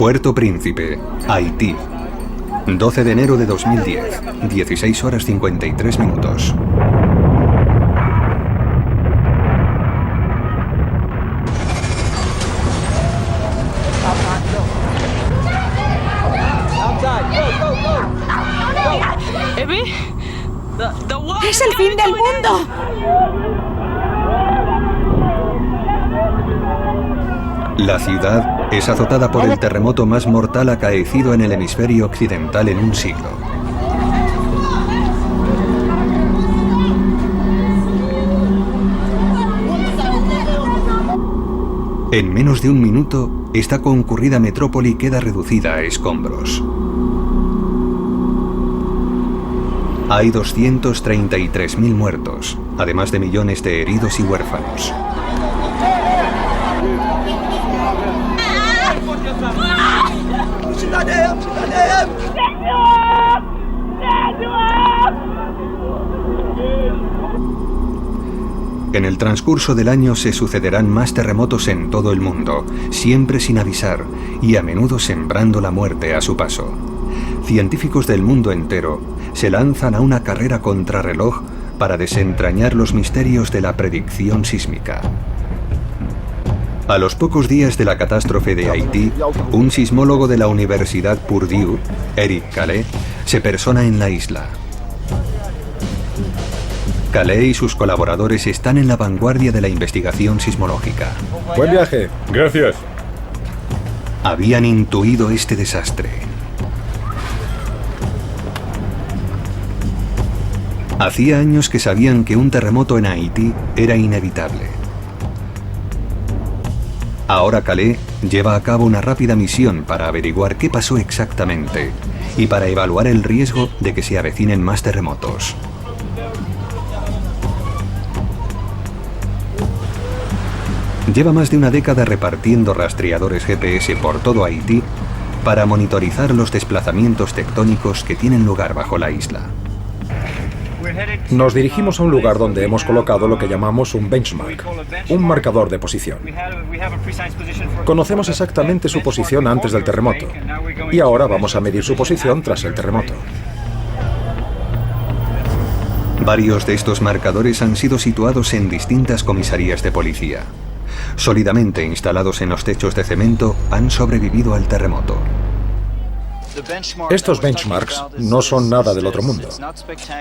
Puerto Príncipe, Haití. 12 de enero de 2010, 16 horas 53 minutos. ¡Es el fin del mundo! La ciudad es azotada por el terremoto más mortal acaecido en el hemisferio occidental en un siglo. En menos de un minuto, esta concurrida metrópoli queda reducida a escombros. Hay 233.000 muertos, además de millones de heridos y huérfanos. En el transcurso del año se sucederán más terremotos en todo el mundo, siempre sin avisar y a menudo sembrando la muerte a su paso. Científicos del mundo entero se lanzan a una carrera contrarreloj para desentrañar los misterios de la predicción sísmica. A los pocos días de la catástrofe de Haití, un sismólogo de la Universidad Purdue, Eric Calais, se persona en la isla. Calais y sus colaboradores están en la vanguardia de la investigación sismológica. Buen viaje. Gracias. Habían intuido este desastre. Hacía años que sabían que un terremoto en Haití era inevitable. Ahora Calais lleva a cabo una rápida misión para averiguar qué pasó exactamente y para evaluar el riesgo de que se avecinen más terremotos. Lleva más de una década repartiendo rastreadores GPS por todo Haití para monitorizar los desplazamientos tectónicos que tienen lugar bajo la isla. Nos dirigimos a un lugar donde hemos colocado lo que llamamos un benchmark, un marcador de posición. Conocemos exactamente su posición antes del terremoto y ahora vamos a medir su posición tras el terremoto. Varios de estos marcadores han sido situados en distintas comisarías de policía. Sólidamente instalados en los techos de cemento, han sobrevivido al terremoto. Estos benchmarks no son nada del otro mundo.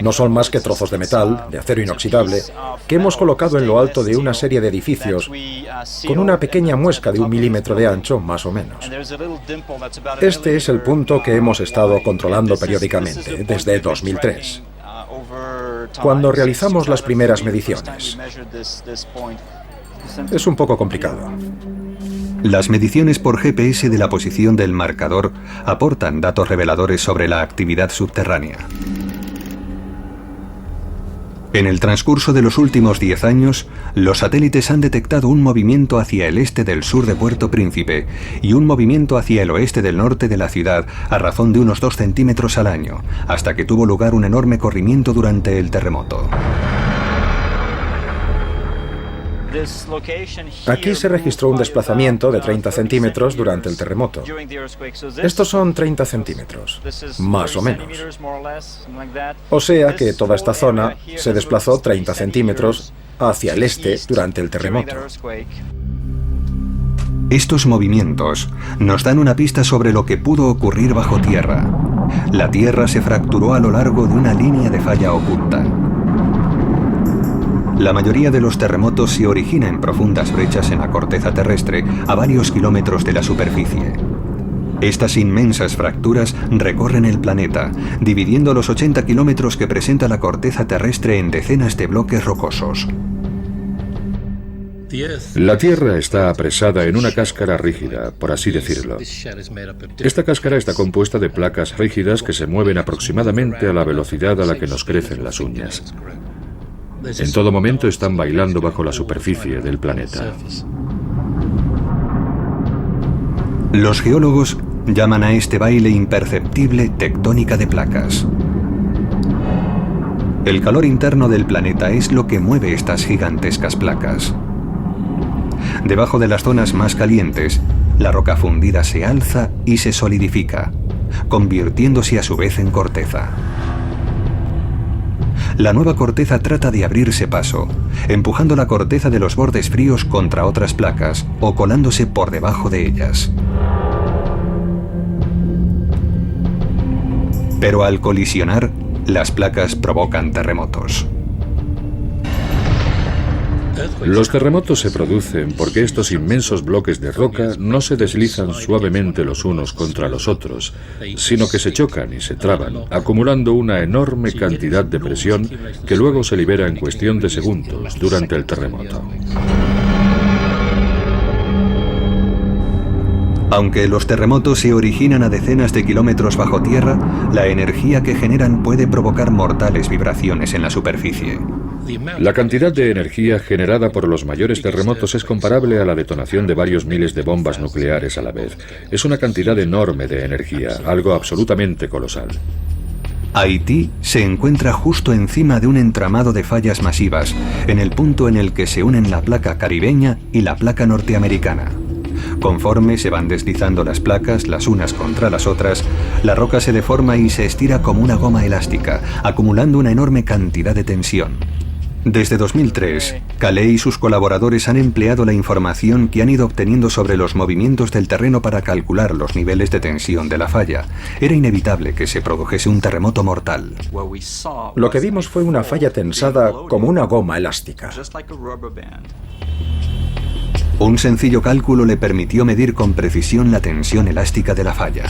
No son más que trozos de metal, de acero inoxidable, que hemos colocado en lo alto de una serie de edificios con una pequeña muesca de 1 milímetro de ancho, más o menos. Este es el punto que hemos estado controlando periódicamente desde 2003, cuando realizamos las primeras mediciones. Es un poco complicado. Las mediciones por GPS de la posición del marcador aportan datos reveladores sobre la actividad subterránea. En el transcurso de los últimos 10 años, los satélites han detectado un movimiento hacia el este del sur de Puerto Príncipe y un movimiento hacia el oeste del norte de la ciudad a razón de unos 2 centímetros al año, hasta que tuvo lugar un enorme corrimiento durante el terremoto. Aquí se registró un desplazamiento de 30 centímetros durante el terremoto. Estos son 30 centímetros, más o menos. O sea que toda esta zona se desplazó 30 centímetros hacia el este durante el terremoto. Estos movimientos nos dan una pista sobre lo que pudo ocurrir bajo tierra. La tierra se fracturó a lo largo de una línea de falla oculta. La mayoría de los terremotos se origina en profundas brechas en la corteza terrestre a varios kilómetros de la superficie. Estas inmensas fracturas recorren el planeta, dividiendo los 80 kilómetros que presenta la corteza terrestre en decenas de bloques rocosos. La Tierra está apresada en una cáscara rígida, por así decirlo. Esta cáscara está compuesta de placas rígidas que se mueven aproximadamente a la velocidad a la que nos crecen las uñas. En todo momento están bailando bajo la superficie del planeta. Los geólogos llaman a este baile imperceptible tectónica de placas. El calor interno del planeta es lo que mueve estas gigantescas placas. Debajo de las zonas más calientes, la roca fundida se alza y se solidifica, convirtiéndose a su vez en corteza. La nueva corteza trata de abrirse paso, empujando la corteza de los bordes fríos contra otras placas o colándose por debajo de ellas. Pero al colisionar, las placas provocan terremotos. Los terremotos se producen porque estos inmensos bloques de roca no se deslizan suavemente los unos contra los otros, sino que se chocan y se traban, acumulando una enorme cantidad de presión que luego se libera en cuestión de segundos durante el terremoto. Aunque los terremotos se originan a decenas de kilómetros bajo tierra, la energía que generan puede provocar mortales vibraciones en la superficie. La cantidad de energía generada por los mayores terremotos es comparable a la detonación de varios miles de bombas nucleares a la vez. Es una cantidad enorme de energía, algo absolutamente colosal. Haití se encuentra justo encima de un entramado de fallas masivas, en el punto en el que se unen la placa caribeña y la placa norteamericana. Conforme se van deslizando las placas las unas contra las otras, la roca se deforma y se estira como una goma elástica, acumulando una enorme cantidad de tensión. Desde 2003, Calais y sus colaboradores han empleado la información que han ido obteniendo sobre los movimientos del terreno para calcular los niveles de tensión de la falla. Era inevitable que se produjese un terremoto mortal. Lo que vimos fue una falla tensada como una goma elástica. Un sencillo cálculo le permitió medir con precisión la tensión elástica de la falla.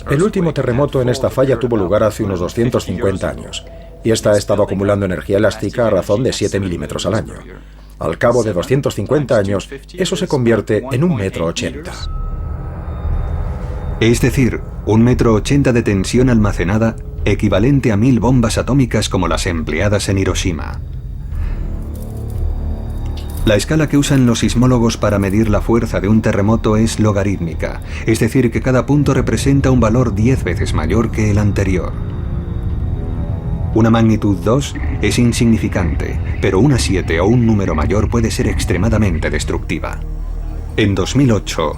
El último terremoto en esta falla tuvo lugar hace unos 250 años, y esta ha estado acumulando energía elástica a razón de 7 milímetros al año. Al cabo de 250 años, eso se convierte en 1,80 m. Es decir, 1,80 m de tensión almacenada, equivalente a 1000 bombas atómicas como las empleadas en Hiroshima. La escala que usan los sismólogos para medir la fuerza de un terremoto es logarítmica, es decir, que cada punto representa un valor 10 veces mayor que el anterior. Una magnitud 2 es insignificante, pero una 7 o un número mayor puede ser extremadamente destructiva. En 2008,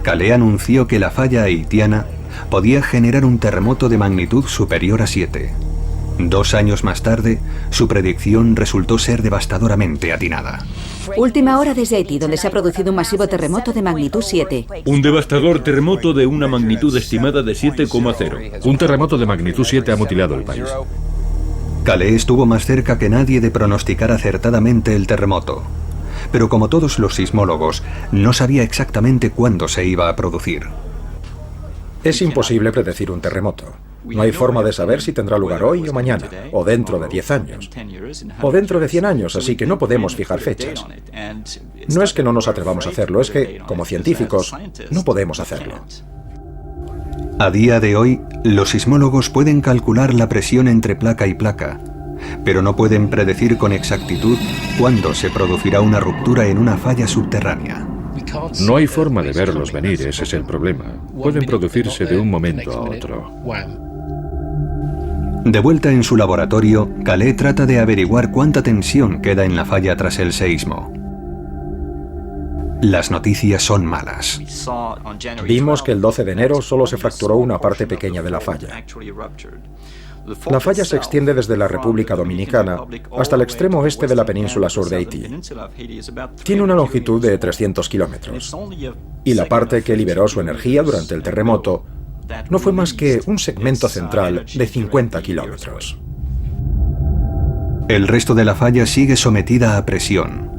Calais anunció que la falla haitiana podía generar un terremoto de magnitud superior a 7. 2 años más tarde, su predicción resultó ser devastadoramente atinada. Última hora desde Haití, donde se ha producido un masivo terremoto de magnitud 7. Un devastador terremoto de una magnitud estimada de 7,0. Un terremoto de magnitud 7 ha mutilado el país. Calais estuvo más cerca que nadie de pronosticar acertadamente el terremoto. Pero como todos los sismólogos, no sabía exactamente cuándo se iba a producir. Es imposible predecir un terremoto. No hay forma de saber si tendrá lugar hoy o mañana, o dentro de 10 años, o dentro de 100 años, así que no podemos fijar fechas. No es que no nos atrevamos a hacerlo, es que, como científicos, no podemos hacerlo. A día de hoy, los sismólogos pueden calcular la presión entre placa y placa, pero no pueden predecir con exactitud cuándo se producirá una ruptura en una falla subterránea. No hay forma de verlos venir, ese es el problema. Pueden producirse de un momento a otro. De vuelta en su laboratorio, Calais trata de averiguar cuánta tensión queda en la falla tras el seísmo. Las noticias son malas. Vimos que el 12 de enero solo se fracturó una parte pequeña de la falla. La falla se extiende desde la República Dominicana hasta el extremo oeste de la península sur de Haití. Tiene una longitud de 300 kilómetros. Y la parte que liberó su energía durante el terremoto no fue más que un segmento central de 50 kilómetros. El resto de la falla sigue sometida a presión.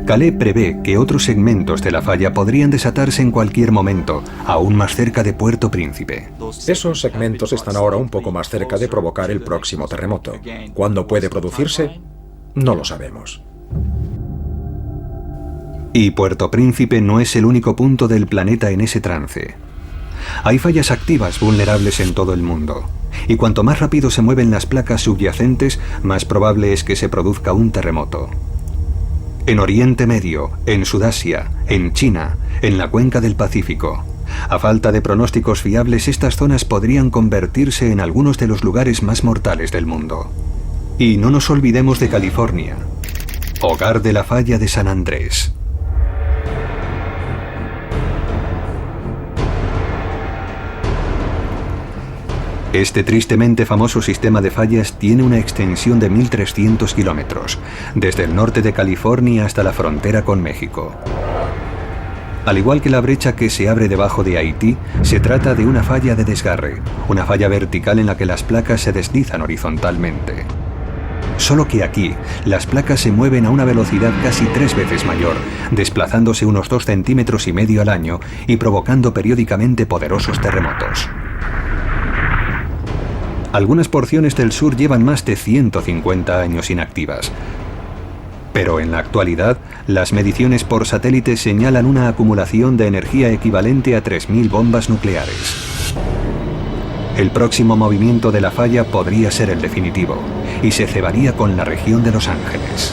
Calais prevé que otros segmentos de la falla podrían desatarse en cualquier momento, aún más cerca de Puerto Príncipe. Esos segmentos están ahora un poco más cerca de provocar el próximo terremoto. ¿Cuándo puede producirse? No lo sabemos. Y Puerto Príncipe no es el único punto del planeta en ese trance. Hay fallas activas vulnerables en todo el mundo, y cuanto más rápido se mueven las placas subyacentes, más probable es que se produzca un terremoto. En Oriente Medio, en Sudasia, en China, en la cuenca del Pacífico. A falta de pronósticos fiables, estas zonas podrían convertirse en algunos de los lugares más mortales del mundo. Y no nos olvidemos de California, Hogar de la falla de San Andrés. Este tristemente famoso sistema de fallas tiene una extensión de 1.300 kilómetros, desde el norte de California hasta la frontera con México. Al igual que la brecha que se abre debajo de Haití, se trata de una falla de desgarre, una falla vertical en la que las placas se deslizan horizontalmente. Solo que aquí, las placas se mueven a una velocidad casi 3 veces mayor, desplazándose unos 2,5 centímetros al año y provocando periódicamente poderosos terremotos. Algunas porciones del sur llevan más de 150 años inactivas. Pero en la actualidad, las mediciones por satélite señalan una acumulación de energía equivalente a 3.000 bombas nucleares. El próximo movimiento de la falla podría ser el definitivo, y se cebaría con la región de Los Ángeles.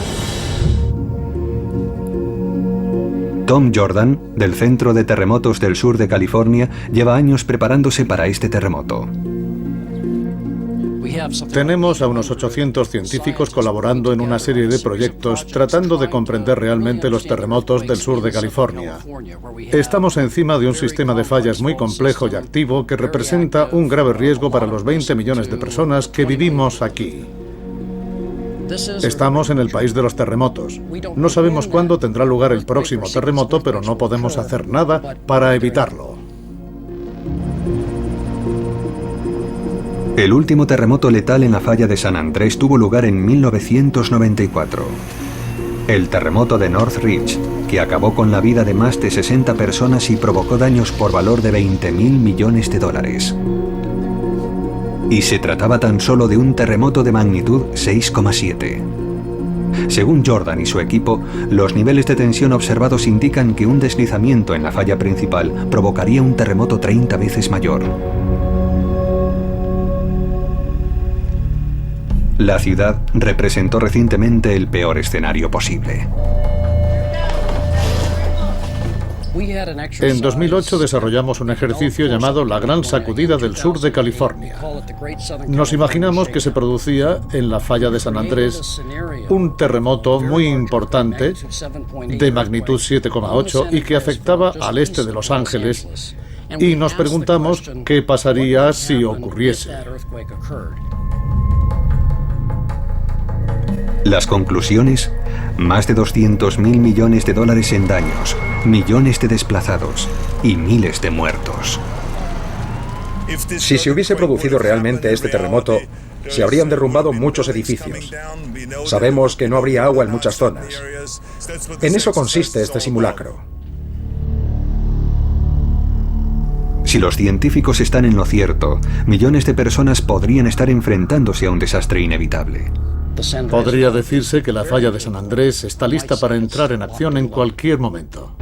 Tom Jordan, del Centro de Terremotos del Sur de California, lleva años preparándose para este terremoto. Tenemos a unos 800 científicos colaborando en una serie de proyectos tratando de comprender realmente los terremotos del sur de California. Estamos encima de un sistema de fallas muy complejo y activo que representa un grave riesgo para los 20 millones de personas que vivimos aquí. Estamos en el país de los terremotos. No sabemos cuándo tendrá lugar el próximo terremoto, pero no podemos hacer nada para evitarlo. El último terremoto letal en la falla de San Andrés tuvo lugar en 1994. El terremoto de Northridge, que acabó con la vida de más de 60 personas y provocó daños por valor de $20.000 millones. Y se trataba tan solo de un terremoto de magnitud 6,7. Según Jordan y su equipo, los niveles de tensión observados indican que un deslizamiento en la falla principal provocaría un terremoto 30 veces mayor. La ciudad representó recientemente el peor escenario posible. En 2008 desarrollamos un ejercicio llamado la Gran Sacudida del Sur de California. Nos imaginamos que se producía en la falla de San Andrés un terremoto muy importante de magnitud 7,8 y que afectaba al este de Los Ángeles, y nos preguntamos qué pasaría si ocurriese. Las conclusiones: más de $200.000 millones en daños, millones de desplazados y miles de muertos. Si se hubiese producido realmente este terremoto, se habrían derrumbado muchos edificios. Sabemos que no habría agua en muchas zonas. En eso consiste este simulacro. Si los científicos están en lo cierto, millones de personas podrían estar enfrentándose a un desastre inevitable. Podría decirse que la falla de San Andrés está lista para entrar en acción en cualquier momento.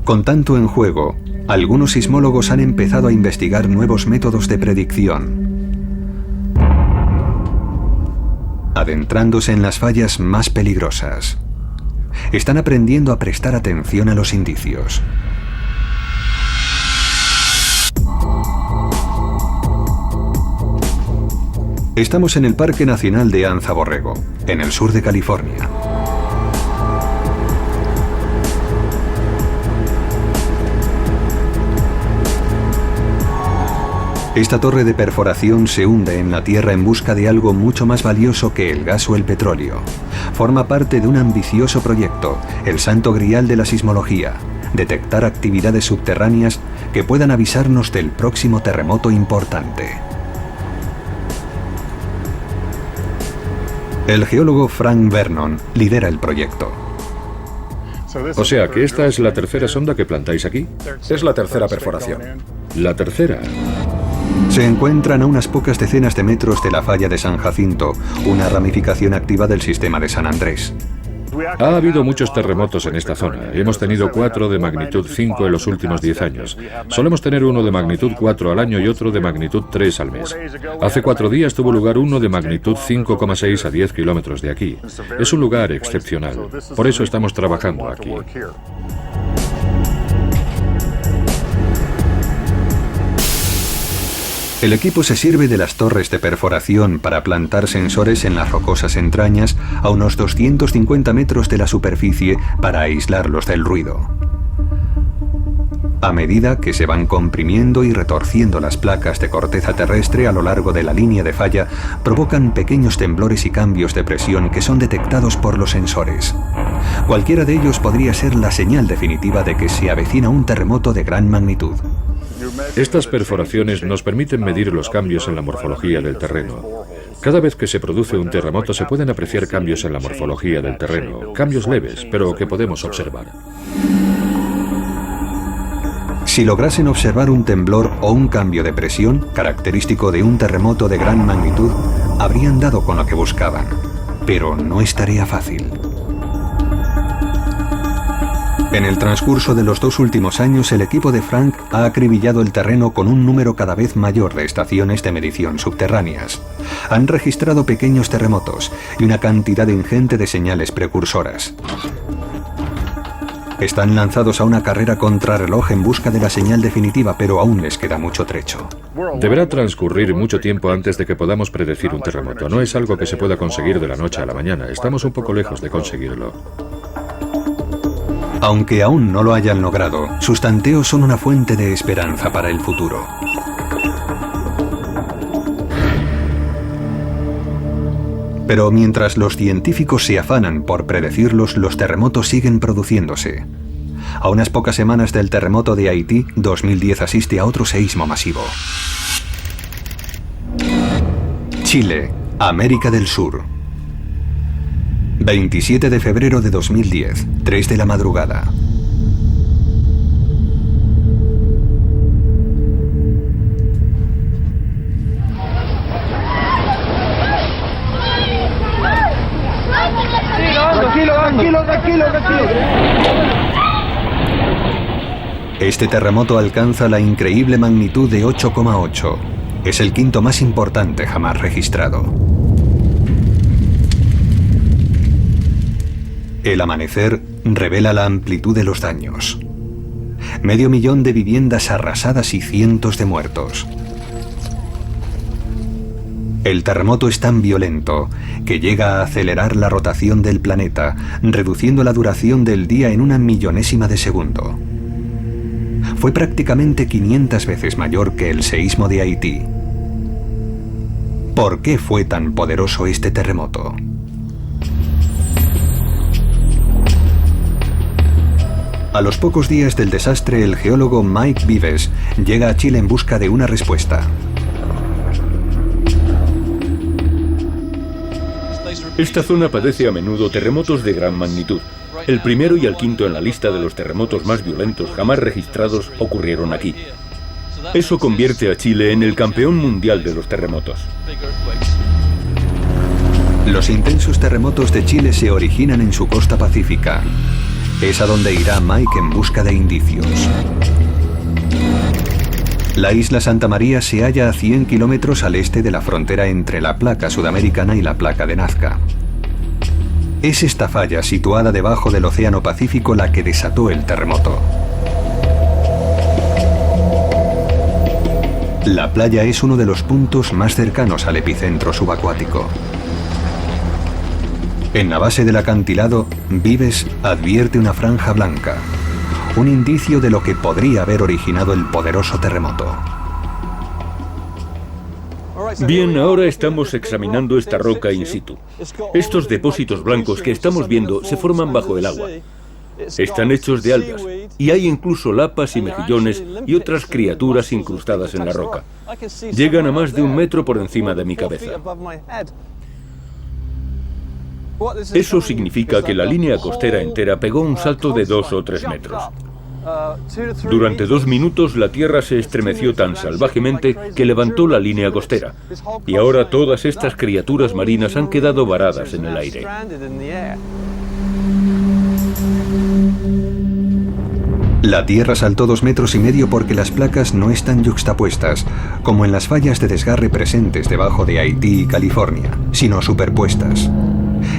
Con tanto en juego, algunos sismólogos han empezado a investigar nuevos métodos de predicción, adentrándose en las fallas más peligrosas. Están aprendiendo a prestar atención a los indicios. Estamos en el Parque Nacional de Anza Borrego, en el sur de California. Esta torre de perforación se hunde en la tierra en busca de algo mucho más valioso que el gas o el petróleo. Forma parte de un ambicioso proyecto, el santo grial de la sismología: detectar actividades subterráneas que puedan avisarnos del próximo terremoto importante. El geólogo Frank Vernon lidera el proyecto. O sea que esta es la tercera sonda que plantáis aquí. Es la tercera perforación. La tercera. Se encuentran a unas pocas decenas de metros de la falla de San Jacinto, una ramificación activa del sistema de San Andrés. Ha habido muchos terremotos en esta zona. Hemos tenido 4 de magnitud 5 en los últimos 10 años. Solemos tener uno de magnitud 4 al año y otro de magnitud 3 al mes. Hace 4 días tuvo lugar uno de magnitud 5,6 a 10 kilómetros de aquí. Es un lugar excepcional. Por eso estamos trabajando aquí. El equipo se sirve de las torres de perforación para plantar sensores en las rocosas entrañas a unos 250 metros de la superficie para aislarlos del ruido. A medida que se van comprimiendo y retorciendo las placas de corteza terrestre a lo largo de la línea de falla, provocan pequeños temblores y cambios de presión que son detectados por los sensores. Cualquiera de ellos podría ser la señal definitiva de que se avecina un terremoto de gran magnitud. Estas perforaciones nos permiten medir los cambios en la morfología del terreno. Cada vez que se produce un terremoto se pueden apreciar cambios en la morfología del terreno, cambios leves, pero que podemos observar. Si lograsen observar un temblor o un cambio de presión, característico de un terremoto de gran magnitud, habrían dado con lo que buscaban. Pero no es tarea fácil. En el transcurso de los 2 últimos años, el equipo de Frank ha acribillado el terreno con un número cada vez mayor de estaciones de medición subterráneas. Han registrado pequeños terremotos y una cantidad ingente de señales precursoras. Están lanzados a una carrera contrarreloj en busca de la señal definitiva, pero aún les queda mucho trecho. Deberá transcurrir mucho tiempo antes de que podamos predecir un terremoto. No es algo que se pueda conseguir de la noche a la mañana. Estamos un poco lejos de conseguirlo. Aunque aún no lo hayan logrado, sus tanteos son una fuente de esperanza para el futuro. Pero mientras los científicos se afanan por predecirlos, los terremotos siguen produciéndose. A unas pocas semanas del terremoto de Haití, 2010 asiste a otro seísmo masivo. Chile, América del Sur. 27 de febrero de 2010, 3 de la madrugada. Tranquilo. Este terremoto alcanza la increíble magnitud de 8,8. Es el quinto más importante jamás registrado. El amanecer revela la amplitud de los daños. 500.000 de viviendas arrasadas y cientos de muertos. El terremoto es tan violento que llega a acelerar la rotación del planeta, reduciendo la duración del día en 1/1000ª de segundo. Fue prácticamente 500 veces mayor que el seísmo de Haití. ¿Por qué fue tan poderoso este terremoto? A los pocos días del desastre, el geólogo Mike Vives llega a Chile en busca de una respuesta. Esta zona padece a menudo terremotos de gran magnitud. El primero y el quinto en la lista de los terremotos más violentos jamás registrados ocurrieron aquí. Eso convierte a Chile en el campeón mundial de los terremotos. Los intensos terremotos de Chile se originan en su costa pacífica. Es a donde irá Mike en busca de indicios. La isla Santa María se halla a 100 kilómetros al este de la frontera entre la placa sudamericana y la placa de Nazca. Es esta falla situada debajo del Océano Pacífico la que desató el terremoto. La playa es uno de los puntos más cercanos al epicentro subacuático. En la base del acantilado, Vives advierte una franja blanca, un indicio de lo que podría haber originado el poderoso terremoto. Bien, ahora estamos examinando esta roca in situ. Estos depósitos blancos que estamos viendo se forman bajo el agua. Están hechos de algas y hay incluso lapas y mejillones y otras criaturas incrustadas en la roca. Llegan a más de 1 metro por encima de mi cabeza. Eso significa que la línea costera entera pegó un salto de 2 o 3 metros. Durante 2 minutos la tierra se estremeció tan salvajemente que levantó la línea costera. Y ahora todas estas criaturas marinas han quedado varadas en el aire. La tierra saltó 2,5 metros porque las placas no están yuxtapuestas, como en las fallas de desgarre presentes debajo de Haití y California, sino superpuestas.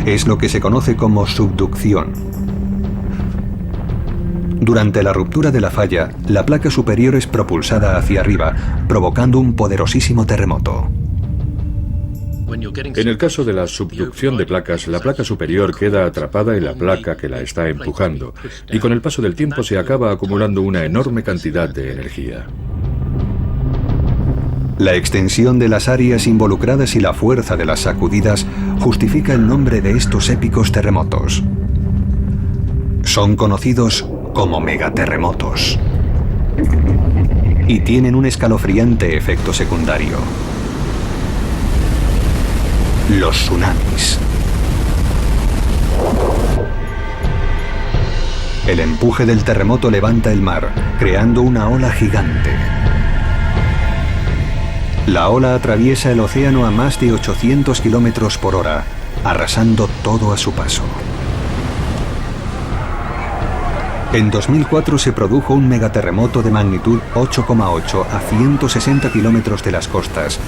Es lo que se conoce como subducción. Durante la ruptura de la falla, la placa superior es propulsada hacia arriba, provocando un poderosísimo terremoto. En el caso de la subducción de placas, la placa superior queda atrapada en la placa que la está empujando, y con el paso del tiempo se acaba acumulando una enorme cantidad de energía. La extensión de las áreas involucradas y la fuerza de las sacudidas justifica el nombre de estos épicos terremotos. Son conocidos como megaterremotos y tienen un escalofriante efecto secundario: los tsunamis. El empuje del terremoto levanta el mar, creando una ola gigante. La ola atraviesa el océano a más de 800 kilómetros por hora, arrasando todo a su paso. En 2004 se produjo un megaterremoto de magnitud 8,8 a 160 kilómetros de las costas,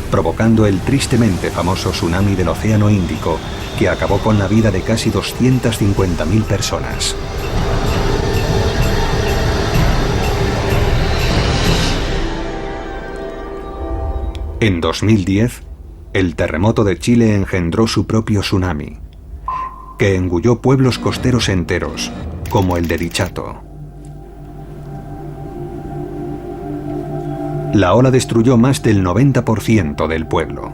provocando el tristemente famoso tsunami del Océano Índico, que acabó con la vida de casi 250.000 personas. En 2010, el terremoto de Chile engendró su propio tsunami, que engulló pueblos costeros enteros, como el de Dichato. La ola destruyó más del 90% del pueblo.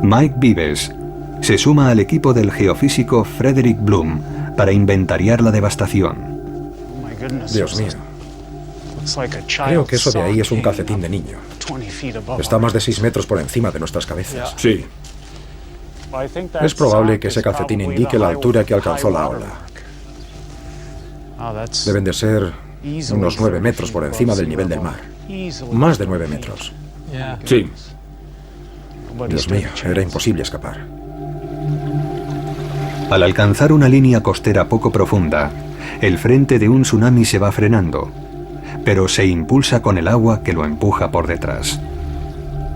Mike Vives se suma al equipo del geofísico Frederick Bloom para inventariar la devastación. Dios mío. Creo que eso de ahí es un calcetín de niño. Está a más de 6 metros por encima de nuestras cabezas. Sí. Es probable que ese calcetín indique la altura que alcanzó la ola. Deben de ser unos 9 metros por encima del nivel del mar. Más de 9 metros. Sí. Dios mío, era imposible escapar. Al alcanzar una línea costera poco profunda, el frente de un tsunami se va frenando, pero se impulsa con el agua que lo empuja por detrás.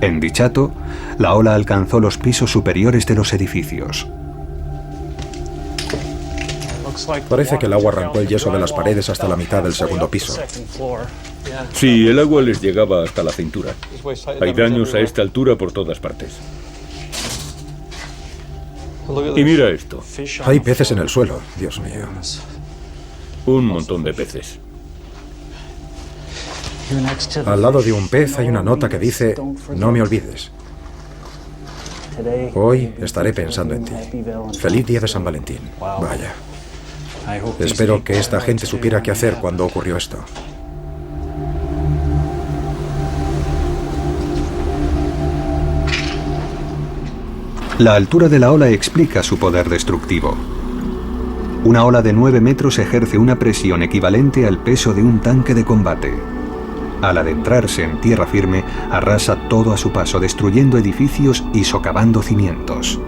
En Dichato, la ola alcanzó los pisos superiores de los edificios. Parece que el agua arrancó el yeso de las paredes hasta la mitad del segundo piso. Sí, el agua les llegaba hasta la cintura. Hay daños a esta altura por todas partes. Y mira esto. Hay peces en el suelo, Dios mío. Un montón de peces. Al lado de un pez hay una nota que dice: no me olvides. Hoy estaré pensando en ti. Feliz día de San Valentín. Vaya. Espero que esta gente supiera qué hacer cuando ocurrió esto. La altura de la ola explica su poder destructivo. Una ola de 9 metros ejerce una presión equivalente al peso de un tanque de combate. Al adentrarse en tierra firme, arrasa todo a su paso, destruyendo edificios y socavando cimientos.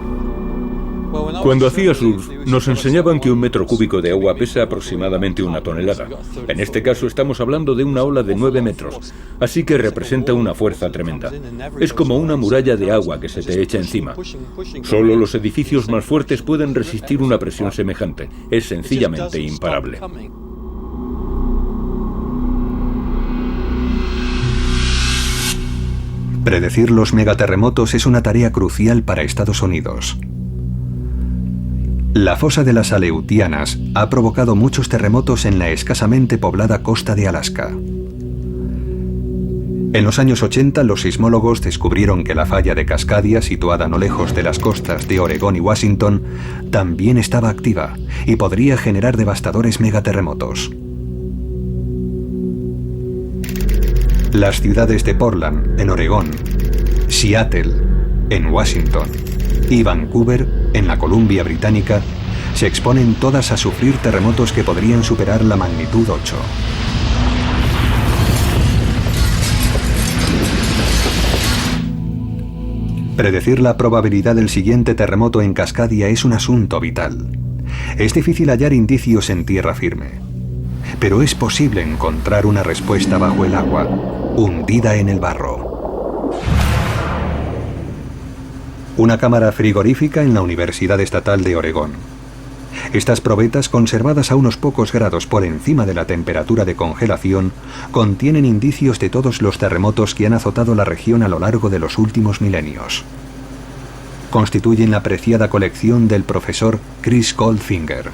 Cuando hacía surf, nos enseñaban que 1 metro cúbico de agua pesa aproximadamente 1 tonelada. En este caso estamos hablando de una ola de 9 metros, así que representa una fuerza tremenda. Es como una muralla de agua que se te echa encima. Solo los edificios más fuertes pueden resistir una presión semejante. Es sencillamente imparable. Predecir los megaterremotos es una tarea crucial para Estados Unidos. La fosa de las Aleutianas ha provocado muchos terremotos en la escasamente poblada costa de Alaska. En los años 80, los sismólogos descubrieron que la falla de Cascadia, situada no lejos de las costas de Oregón y Washington, también estaba activa y podría generar devastadores megaterremotos. Las ciudades de Portland, en Oregón, Seattle, en Washington, y Vancouver, en la Columbia Británica, se exponen todas a sufrir terremotos que podrían superar la magnitud 8. Predecir la probabilidad del siguiente terremoto en Cascadia es un asunto vital. Es difícil hallar indicios en tierra firme, pero es posible encontrar una respuesta bajo el agua, hundida en el barro. Una cámara frigorífica en la Universidad Estatal de Oregón. Estas probetas, conservadas a unos pocos grados por encima de la temperatura de congelación, contienen indicios de todos los terremotos que han azotado la región a lo largo de los últimos milenios. Constituyen la preciada colección del profesor Chris Goldfinger.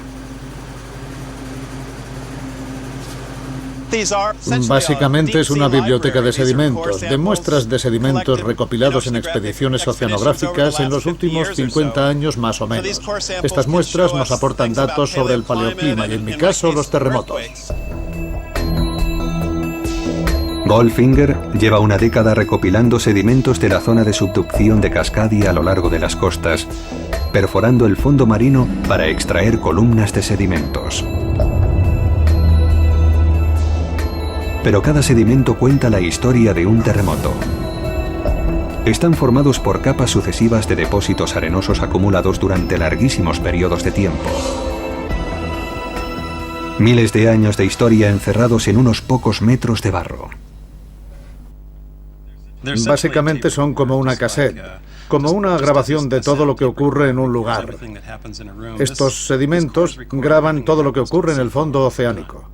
Básicamente es una biblioteca de sedimentos, de muestras de sedimentos recopilados en expediciones oceanográficas en los últimos 50 años más o menos. Estas muestras nos aportan datos sobre el paleoclima y, en mi caso, los terremotos. Goldfinger lleva una década recopilando sedimentos de la zona de subducción de Cascadia a lo largo de las costas, perforando el fondo marino para extraer columnas de sedimentos. Pero cada sedimento cuenta la historia de un terremoto. Están formados por capas sucesivas de depósitos arenosos acumulados durante larguísimos periodos de tiempo. Miles de años de historia encerrados en unos pocos metros de barro. Básicamente son como una cassette, como una grabación de todo lo que ocurre en un lugar. Estos sedimentos graban todo lo que ocurre en el fondo oceánico.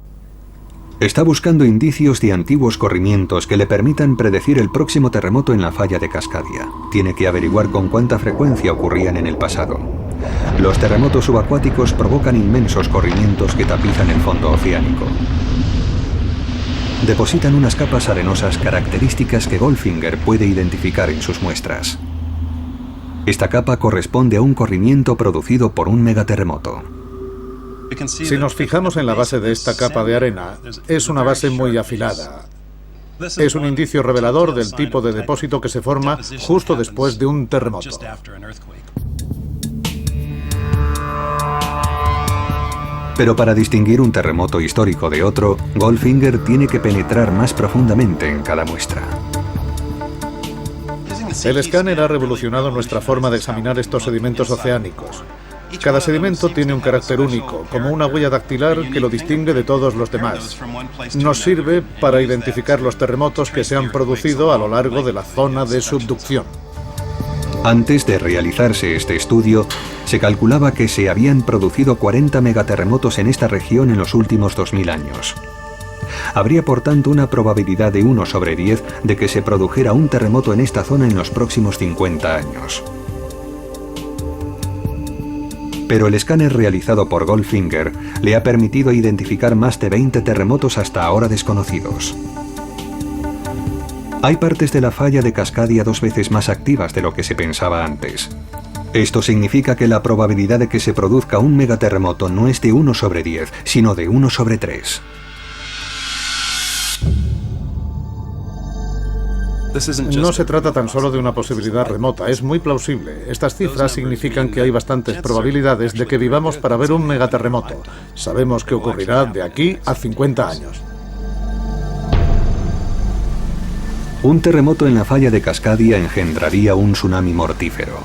Está buscando indicios de antiguos corrimientos que le permitan predecir el próximo terremoto en la falla de Cascadia. Tiene que averiguar con cuánta frecuencia ocurrían en el pasado. Los terremotos subacuáticos provocan inmensos corrimientos que tapizan el fondo oceánico. Depositan unas capas arenosas características que Goldfinger puede identificar en sus muestras. Esta capa corresponde a un corrimiento producido por un megaterremoto. Si nos fijamos en la base de esta capa de arena, es una base muy afilada. Es un indicio revelador del tipo de depósito que se forma justo después de un terremoto. Pero para distinguir un terremoto histórico de otro, Goldfinger tiene que penetrar más profundamente en cada muestra. El escáner ha revolucionado nuestra forma de examinar estos sedimentos oceánicos. Cada sedimento tiene un carácter único, como una huella dactilar que lo distingue de todos los demás. Nos sirve para identificar los terremotos que se han producido a lo largo de la zona de subducción. Antes de realizarse este estudio, se calculaba que se habían producido 40 megaterremotos en esta región en los últimos 2000 años. Habría por tanto una probabilidad de 1 sobre 10 de que se produjera un terremoto en esta zona en los próximos 50 años. Pero el escáner realizado por Goldfinger le ha permitido identificar más de 20 terremotos hasta ahora desconocidos. Hay partes de la falla de Cascadia 2 veces más activas de lo que se pensaba antes. Esto significa que la probabilidad de que se produzca un megaterremoto no es de 1 sobre 10, sino de 1 sobre 3. No se trata tan solo de una posibilidad remota, es muy plausible. Estas cifras significan que hay bastantes probabilidades de que vivamos para ver un megaterremoto. Sabemos que ocurrirá de aquí a 50 años. Un terremoto en la falla de Cascadia engendraría un tsunami mortífero.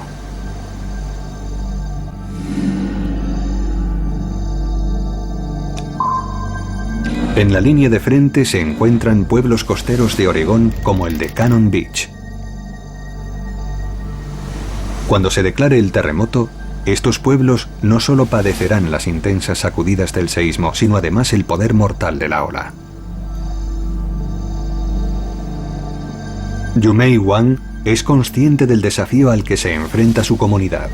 En la línea de frente se encuentran pueblos costeros de Oregón como el de Cannon Beach. Cuando se declare el terremoto, estos pueblos no solo padecerán las intensas sacudidas del seísmo, sino además el poder mortal de la ola. Yumei Wang es consciente del desafío al que se enfrenta su comunidad.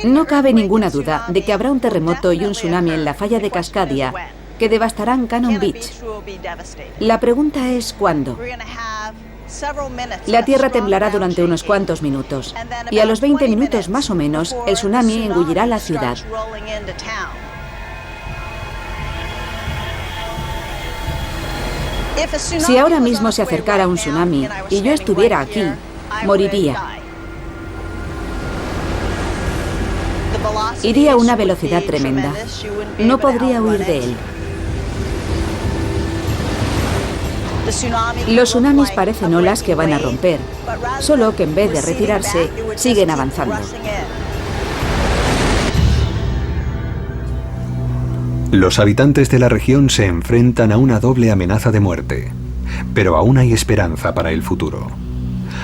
No cabe ninguna duda de que habrá un terremoto y un tsunami en la falla de Cascadia que devastarán Cannon Beach. La pregunta es ¿cuándo? La tierra temblará durante unos cuantos minutos y a los 20 minutos más o menos el tsunami engullirá la ciudad. Si ahora mismo se acercara un tsunami y yo estuviera aquí, moriría. Iría a una velocidad tremenda. No podría huir de él. Los tsunamis parecen olas que van a romper, solo que en vez de retirarse, siguen avanzando. Los habitantes de la región se enfrentan a una doble amenaza de muerte, pero aún hay esperanza para el futuro.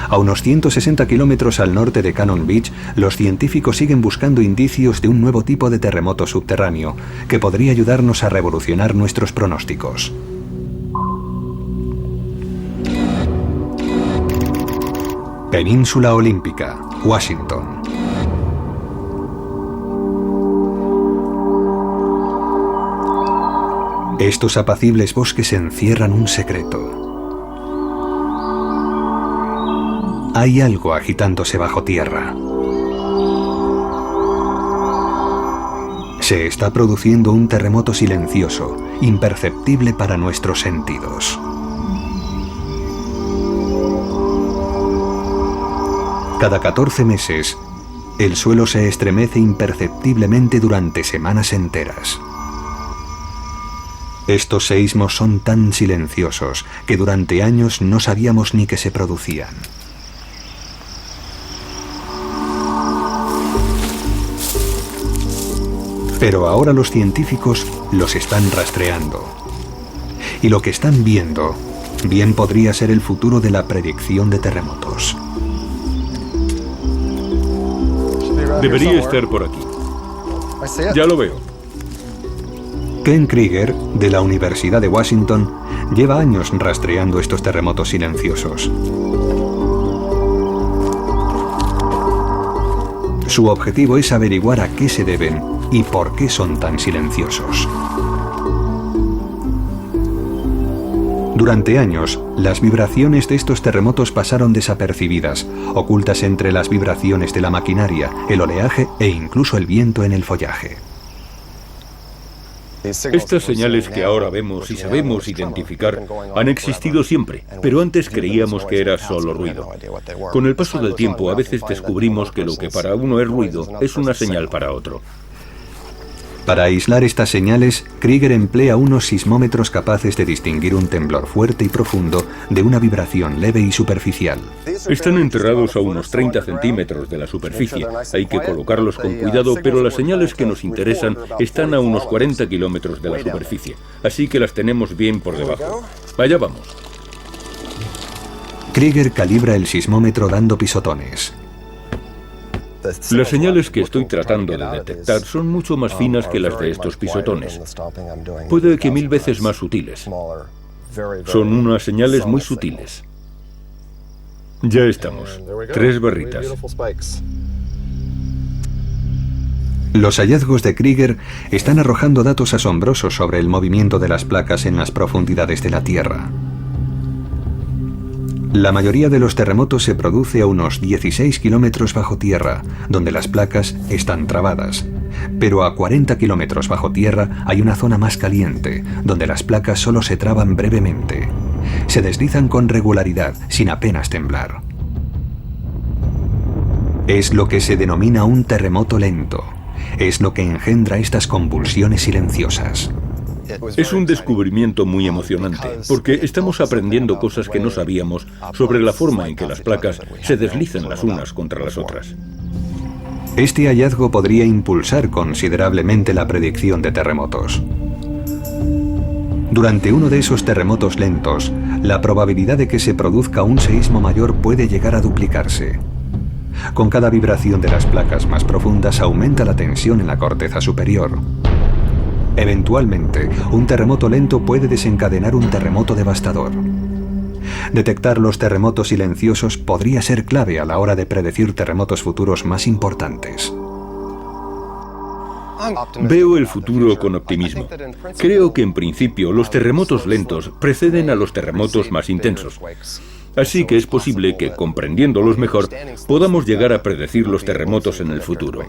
A unos 160 kilómetros al norte de Cannon Beach, los científicos siguen buscando indicios de un nuevo tipo de terremoto subterráneo que podría ayudarnos a revolucionar nuestros pronósticos. Península Olímpica, Washington. Estos apacibles bosques encierran un secreto. Hay algo agitándose bajo tierra. Se está produciendo un terremoto silencioso, imperceptible para nuestros sentidos. Cada 14 meses, el suelo se estremece imperceptiblemente durante semanas enteras. Estos seísmos son tan silenciosos que durante años no sabíamos ni que se producían. Pero ahora los científicos los están rastreando. Y lo que están viendo bien podría ser el futuro de la predicción de terremotos. Debería estar por aquí. Ya lo veo. Ken Krieger, de la Universidad de Washington, lleva años rastreando estos terremotos silenciosos. Su objetivo es averiguar a qué se deben y por qué son tan silenciosos. Durante años, las vibraciones de estos terremotos pasaron desapercibidas, ocultas entre las vibraciones de la maquinaria, el oleaje e incluso el viento en el follaje. Estas señales que ahora vemos y sabemos identificar han existido siempre, pero antes creíamos que era solo ruido. Con el paso del tiempo, a veces descubrimos que lo que para uno es ruido es una señal para otro. Para aislar estas señales, Krieger emplea unos sismómetros capaces de distinguir un temblor fuerte y profundo de una vibración leve y superficial. Están enterrados a unos 30 centímetros de la superficie. Hay que colocarlos con cuidado, pero las señales que nos interesan están a unos 40 kilómetros de la superficie, así que las tenemos bien por debajo. Allá vamos. Krieger calibra el sismómetro dando pisotones. Las señales que estoy tratando de detectar son mucho más finas que las de estos pisotones. Puede que 1000 veces más sutiles. Son unas señales muy sutiles. Ya estamos. 3 barritas. Los hallazgos de Krieger están arrojando datos asombrosos sobre el movimiento de las placas en las profundidades de la Tierra. La mayoría de los terremotos se produce a unos 16 kilómetros bajo tierra, donde las placas están trabadas. Pero a 40 kilómetros bajo tierra hay una zona más caliente, donde las placas solo se traban brevemente. Se deslizan con regularidad, sin apenas temblar. Es lo que se denomina un terremoto lento. Es lo que engendra estas convulsiones silenciosas. Es un descubrimiento muy emocionante, porque estamos aprendiendo cosas que no sabíamos sobre la forma en que las placas se deslizan las unas contra las otras. Este hallazgo podría impulsar considerablemente la predicción de terremotos. Durante uno de esos terremotos lentos, la probabilidad de que se produzca un seísmo mayor puede llegar a duplicarse. Con cada vibración de las placas más profundas aumenta la tensión en la corteza superior. Eventualmente, un terremoto lento puede desencadenar un terremoto devastador. Detectar los terremotos silenciosos podría ser clave a la hora de predecir terremotos futuros más importantes. Veo el futuro con optimismo. Creo que en principio los terremotos lentos preceden a los terremotos más intensos. Así que es posible que, comprendiéndolos mejor, podamos llegar a predecir los terremotos en el futuro.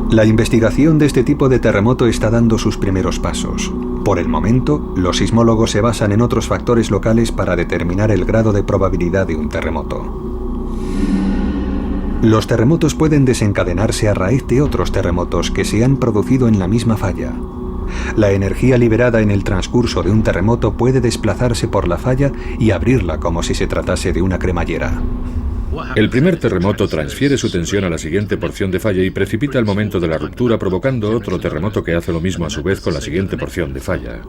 La investigación de este tipo de terremoto está dando sus primeros pasos. Por el momento, los sismólogos se basan en otros factores locales para determinar el grado de probabilidad de un terremoto. Los terremotos pueden desencadenarse a raíz de otros terremotos que se han producido en la misma falla. La energía liberada en el transcurso de un terremoto puede desplazarse por la falla y abrirla como si se tratase de una cremallera. El primer terremoto transfiere su tensión a la siguiente porción de falla y precipita el momento de la ruptura, provocando otro terremoto que hace lo mismo a su vez con la siguiente porción de falla.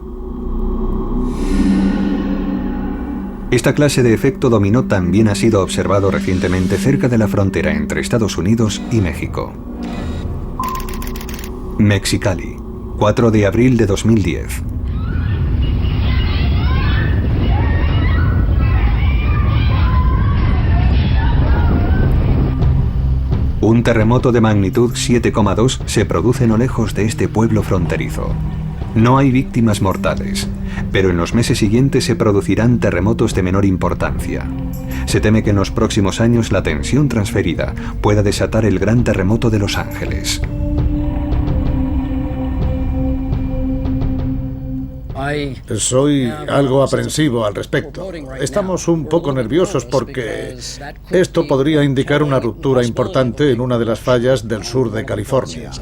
Esta clase de efecto dominó también ha sido observado recientemente cerca de la frontera entre Estados Unidos y México. Mexicali, 4 de abril de 2010. Un terremoto de magnitud 7,2 se produce no lejos de este pueblo fronterizo. No hay víctimas mortales, pero en los meses siguientes se producirán terremotos de menor importancia. Se teme que en los próximos años la tensión transferida pueda desatar el gran terremoto de Los Ángeles. Soy algo aprensivo al respecto. Estamos un poco nerviosos porque esto podría indicar una ruptura importante en una de las fallas del sur de California.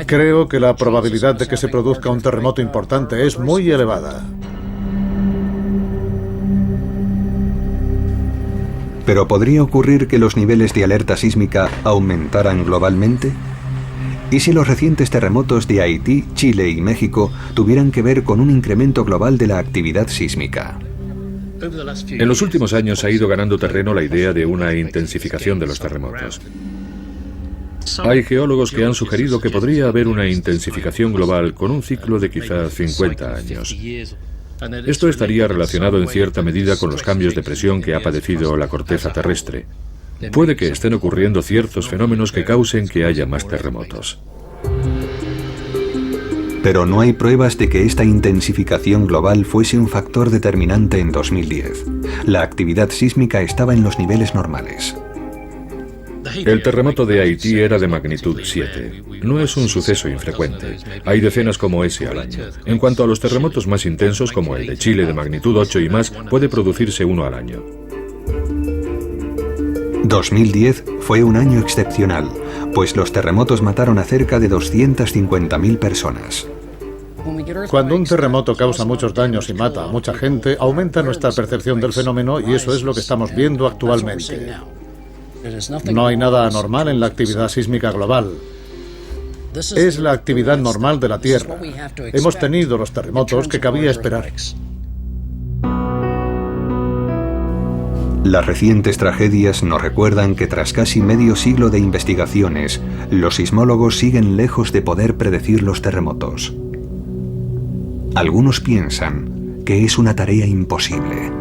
Creo que la probabilidad de que se produzca un terremoto importante es muy elevada. ¿Pero podría ocurrir que los niveles de alerta sísmica aumentaran globalmente? ¿Y si los recientes terremotos de Haití, Chile y México tuvieran que ver con un incremento global de la actividad sísmica? En los últimos años ha ido ganando terreno la idea de una intensificación de los terremotos. Hay geólogos que han sugerido que podría haber una intensificación global con un ciclo de quizá 50 años. Esto estaría relacionado en cierta medida con los cambios de presión que ha padecido la corteza terrestre. Puede que estén ocurriendo ciertos fenómenos que causen que haya más terremotos. Pero no hay pruebas de que esta intensificación global fuese un factor determinante en 2010. La actividad sísmica estaba en los niveles normales. El terremoto de Haití era de magnitud 7. No es un suceso infrecuente. Hay decenas como ese al año. En cuanto a los terremotos más intensos, como el de Chile de magnitud 8 y más, puede producirse uno al año. 2010 fue un año excepcional, pues los terremotos mataron a cerca de 250.000 personas. Cuando un terremoto causa muchos daños y mata a mucha gente, aumenta nuestra percepción del fenómeno y eso es lo que estamos viendo actualmente. No hay nada anormal en la actividad sísmica global. Es la actividad normal de la Tierra. Hemos tenido los terremotos que cabía esperar. Las recientes tragedias nos recuerdan que tras casi medio siglo de investigaciones, los sismólogos siguen lejos de poder predecir los terremotos. Algunos piensan que es una tarea imposible.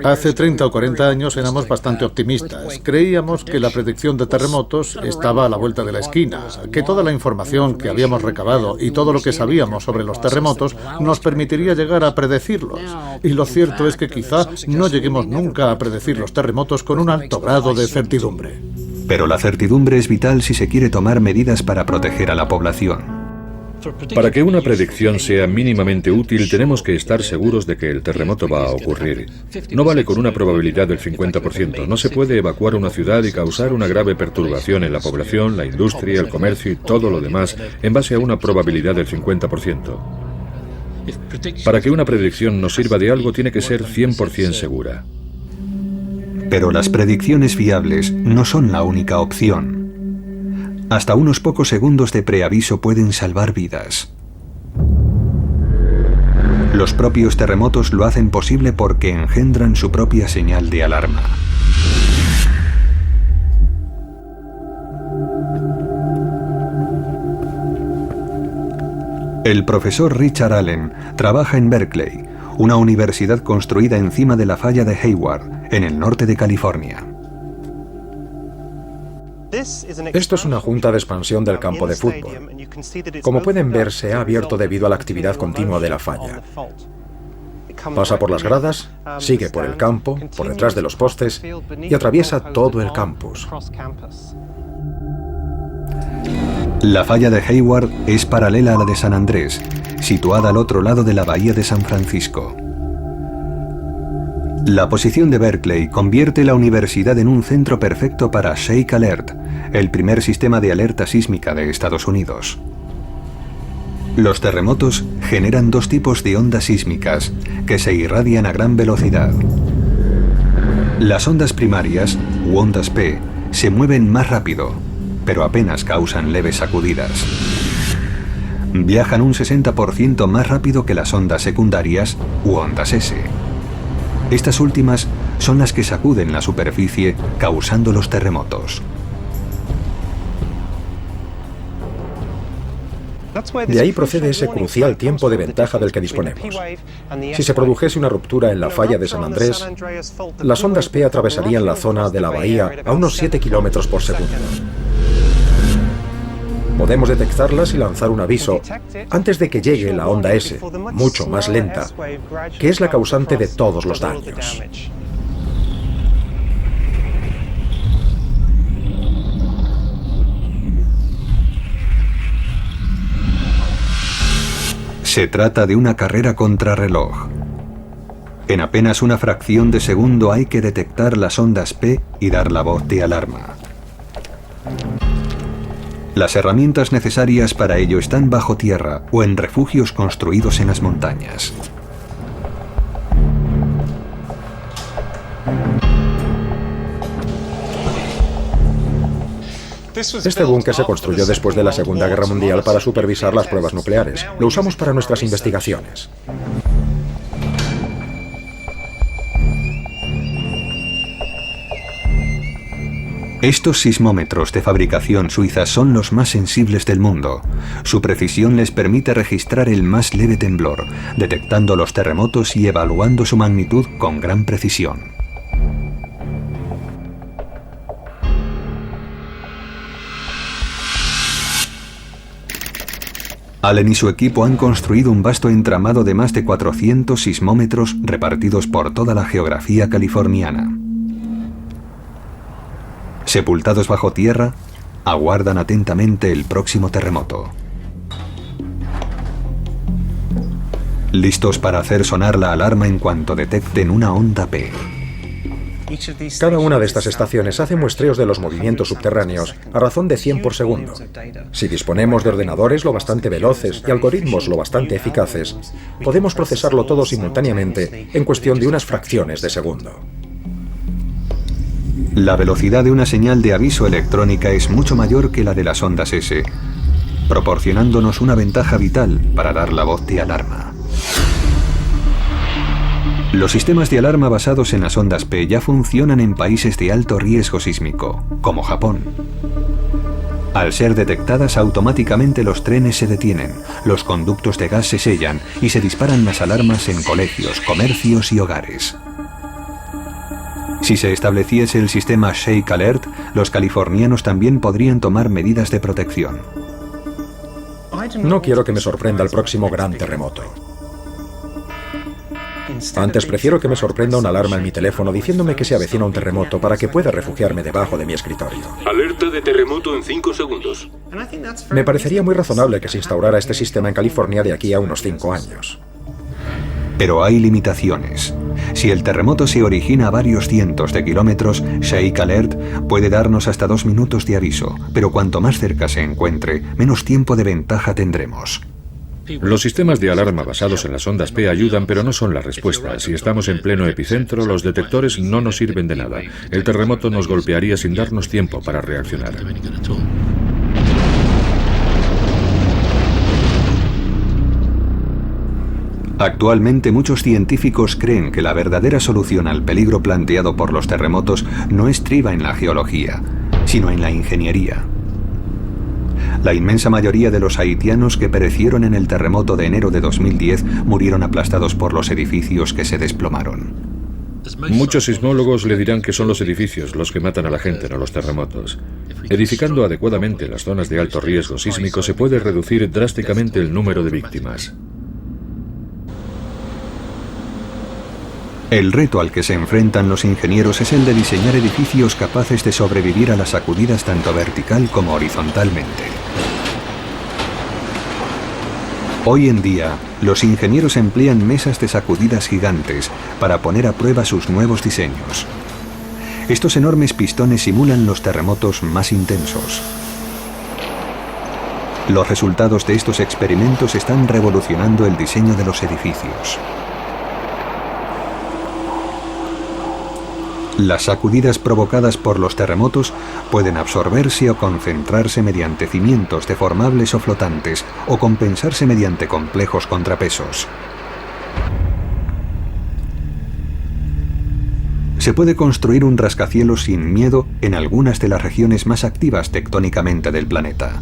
Hace 30 o 40 años éramos bastante optimistas. Creíamos que la predicción de terremotos estaba a la vuelta de la esquina, que toda la información que habíamos recabado y todo lo que sabíamos sobre los terremotos nos permitiría llegar a predecirlos. Y lo cierto es que quizá no lleguemos nunca a predecir los terremotos con un alto grado de certidumbre. Pero la certidumbre es vital si se quiere tomar medidas para proteger a la población. Para que una predicción sea mínimamente útil, tenemos que estar seguros de que el terremoto va a ocurrir. No vale con una probabilidad del 50%. No se puede evacuar una ciudad y causar una grave perturbación en la población, la industria, el comercio y todo lo demás en base a una probabilidad del 50%. Para que una predicción nos sirva de algo, tiene que ser 100% segura. Pero las predicciones fiables no son la única opción. Hasta unos pocos segundos de preaviso pueden salvar vidas. Los propios terremotos lo hacen posible porque engendran su propia señal de alarma. El profesor Richard Allen trabaja en Berkeley, una universidad construida encima de la falla de Hayward, en el norte de California. Esto es una junta de expansión del campo de fútbol. Como pueden ver, se ha abierto debido a la actividad continua de la falla. Pasa por las gradas, sigue por el campo, por detrás de los postes y atraviesa todo el campus. La falla de Hayward es paralela a la de San Andrés, situada al otro lado de la bahía de San Francisco. La posición de Berkeley convierte la universidad en un centro perfecto para Shake Alert, el primer sistema de alerta sísmica de Estados Unidos. Los terremotos generan dos tipos de ondas sísmicas que se irradian a gran velocidad. Las ondas primarias, u ondas P, se mueven más rápido, pero apenas causan leves sacudidas. viajan un 60% más rápido que las ondas secundarias u ondas S. Estas últimas son las que sacuden la superficie causando los terremotos. De ahí procede ese crucial tiempo de ventaja del que disponemos. Si se produjese una ruptura en la falla de San Andrés, las ondas P atravesarían la zona de la bahía a unos 7 kilómetros por segundo. Podemos detectarlas y lanzar un aviso antes de que llegue la onda S, mucho más lenta, que es la causante de todos los daños. Se trata de una carrera contrarreloj. En apenas una fracción de segundo hay que detectar las ondas P y dar la voz de alarma. Las herramientas necesarias para ello están bajo tierra o en refugios construidos en las montañas. Este búnker se construyó después de la Segunda Guerra Mundial para supervisar las pruebas nucleares. Lo usamos para nuestras investigaciones. Estos sismómetros de fabricación suiza son los más sensibles del mundo. Su precisión les permite registrar el más leve temblor, detectando los terremotos y evaluando su magnitud con gran precisión. Allen y su equipo han construido un vasto entramado de más de 400 sismómetros repartidos por toda la geografía californiana. Sepultados bajo tierra, aguardan atentamente el próximo terremoto. Listos para hacer sonar la alarma en cuanto detecten una onda P. Cada una de estas estaciones hace muestreos de los movimientos subterráneos a razón de 100 por segundo. Si disponemos de ordenadores lo bastante veloces y algoritmos lo bastante eficaces, podemos procesarlo todo simultáneamente en cuestión de unas fracciones de segundo. La velocidad de una señal de aviso electrónica es mucho mayor que la de las ondas S, proporcionándonos una ventaja vital para dar la voz de alarma. Los sistemas de alarma basados en las ondas P ya funcionan en países de alto riesgo sísmico, como Japón. Al ser detectadas, automáticamente los trenes se detienen, los conductos de gas se sellan y se disparan las alarmas en colegios, comercios y hogares. Si se estableciese el sistema Shake Alert, los californianos también podrían tomar medidas de protección. No quiero que me sorprenda el próximo gran terremoto. Antes prefiero que me sorprenda una alarma en mi teléfono diciéndome que se avecina un terremoto para que pueda refugiarme debajo de mi escritorio. Alerta de terremoto en 5 segundos. Me parecería muy razonable que se instaurara este sistema en California de aquí a unos 5 años. Pero hay limitaciones. Si el terremoto se origina a varios cientos de kilómetros, Shake Alert puede darnos hasta 2 minutos de aviso, pero cuanto más cerca se encuentre, menos tiempo de ventaja tendremos. Los sistemas de alarma basados en las ondas P ayudan, pero no son la respuesta. Si estamos en pleno epicentro, los detectores no nos sirven de nada. El terremoto nos golpearía sin darnos tiempo para reaccionar. Actualmente muchos científicos creen que la verdadera solución al peligro planteado por los terremotos no estriba en la geología, sino en la ingeniería. La inmensa mayoría de los haitianos que perecieron en el terremoto de enero de 2010 murieron aplastados por los edificios que se desplomaron. Muchos sismólogos le dirán que son los edificios los que matan a la gente, no los terremotos. Edificando adecuadamente las zonas de alto riesgo sísmico se puede reducir drásticamente el número de víctimas. El reto al que se enfrentan los ingenieros es el de diseñar edificios capaces de sobrevivir a las sacudidas tanto vertical como horizontalmente. Hoy en día, los ingenieros emplean mesas de sacudidas gigantes para poner a prueba sus nuevos diseños. Estos enormes pistones simulan los terremotos más intensos. Los resultados de estos experimentos están revolucionando el diseño de los edificios. Las sacudidas provocadas por los terremotos pueden absorberse o concentrarse mediante cimientos deformables o flotantes, o compensarse mediante complejos contrapesos. Se puede construir un rascacielos sin miedo en algunas de las regiones más activas tectónicamente del planeta.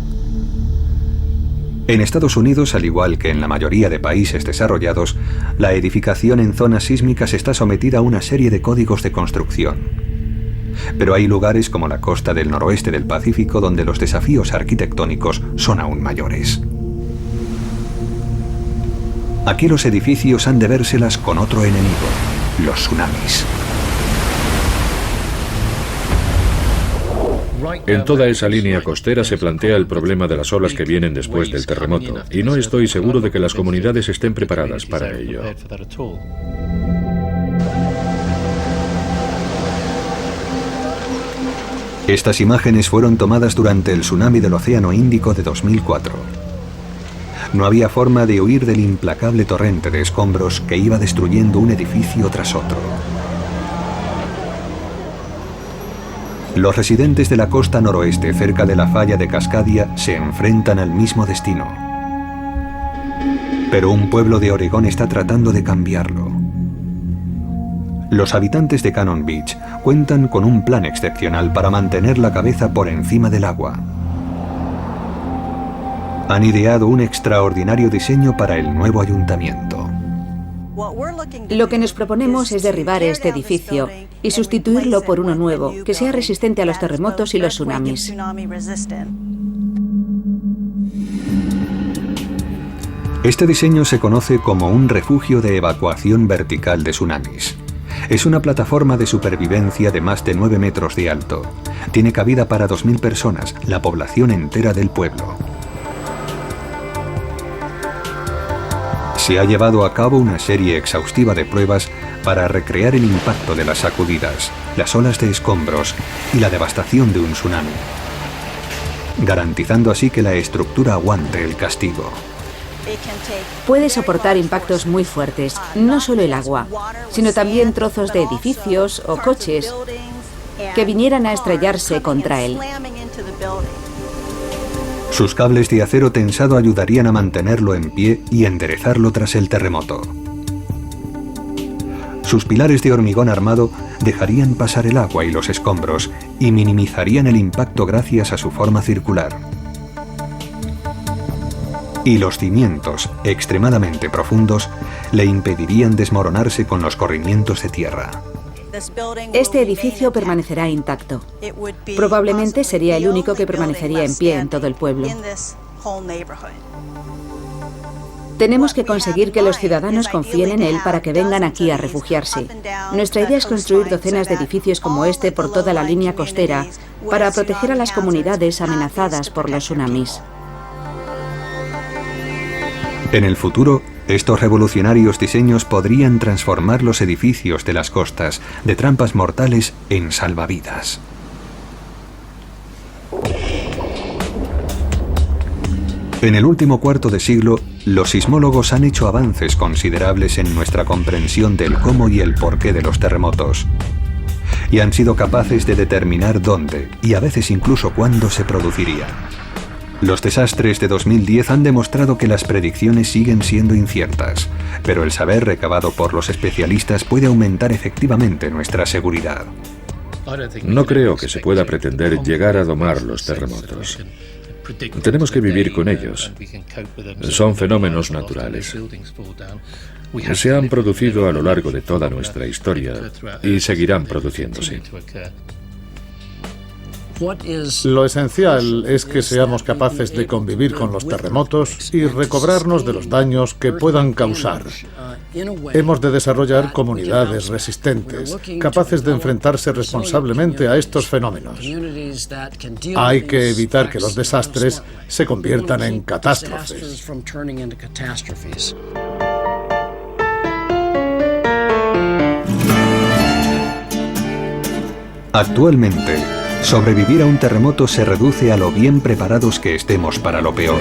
En Estados Unidos, al igual que en la mayoría de países desarrollados, la edificación en zonas sísmicas está sometida a una serie de códigos de construcción. Pero hay lugares como la costa del noroeste del Pacífico donde los desafíos arquitectónicos son aún mayores. Aquí los edificios han de vérselas con otro enemigo, los tsunamis. En toda esa línea costera se plantea el problema de las olas que vienen después del terremoto, y no estoy seguro de que las comunidades estén preparadas para ello. Estas imágenes fueron tomadas durante el tsunami del Océano Índico de 2004. No había forma de huir del implacable torrente de escombros que iba destruyendo un edificio tras otro. Los residentes de la costa noroeste, cerca de la falla de Cascadia, se enfrentan al mismo destino. Pero un pueblo de Oregón está tratando de cambiarlo. Los habitantes de Cannon Beach cuentan con un plan excepcional para mantener la cabeza por encima del agua. Han ideado un extraordinario diseño para el nuevo ayuntamiento. Lo que nos proponemos es derribar este edificio y sustituirlo por uno nuevo, que sea resistente a los terremotos y los tsunamis. Este diseño se conoce como un refugio de evacuación vertical de tsunamis. Es una plataforma de supervivencia de más de 9 metros de alto. Tiene cabida para 2.000 personas, la población entera del pueblo. Se ha llevado a cabo una serie exhaustiva de pruebas para recrear el impacto de las sacudidas, las olas de escombros y la devastación de un tsunami, garantizando así que la estructura aguante el castigo. Puede soportar impactos muy fuertes, no solo el agua, sino también trozos de edificios o coches que vinieran a estrellarse contra él. Sus cables de acero tensado ayudarían a mantenerlo en pie y enderezarlo tras el terremoto. Sus pilares de hormigón armado dejarían pasar el agua y los escombros y minimizarían el impacto gracias a su forma circular. Y los cimientos, extremadamente profundos, le impedirían desmoronarse con los corrimientos de tierra. Este edificio permanecerá intacto. Probablemente sería el único que permanecería en pie en todo el pueblo. Tenemos que conseguir que los ciudadanos confíen en él para que vengan aquí a refugiarse. Nuestra idea es construir docenas de edificios como este por toda la línea costera para proteger a las comunidades amenazadas por los tsunamis. En el futuro, estos revolucionarios diseños podrían transformar los edificios de las costas de trampas mortales en salvavidas. En el último cuarto de siglo, los sismólogos han hecho avances considerables en nuestra comprensión del cómo y el porqué de los terremotos. Y han sido capaces de determinar dónde, y a veces incluso cuándo se producirían. Los desastres de 2010 han demostrado que las predicciones siguen siendo inciertas, pero el saber recabado por los especialistas puede aumentar efectivamente nuestra seguridad. No creo que se pueda pretender llegar a domar los terremotos. Tenemos que vivir con ellos. Son fenómenos naturales. Se han producido a lo largo de toda nuestra historia y seguirán produciéndose. Lo esencial es que seamos capaces de convivir con los terremotos y recobrarnos de los daños que puedan causar. Hemos de desarrollar comunidades resistentes, capaces de enfrentarse responsablemente a estos fenómenos. Hay que evitar que los desastres se conviertan en catástrofes. Actualmente, sobrevivir a un terremoto se reduce a lo bien preparados que estemos para lo peor.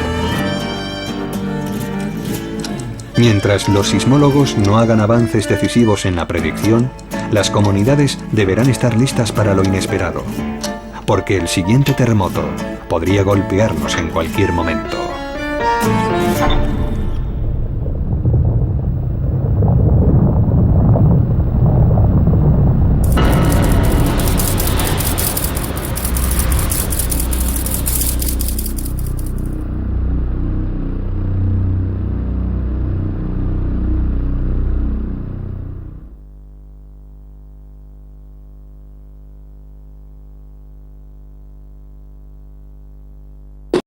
Mientras los sismólogos no hagan avances decisivos en la predicción, las comunidades deberán estar listas para lo inesperado, porque el siguiente terremoto podría golpearnos en cualquier momento.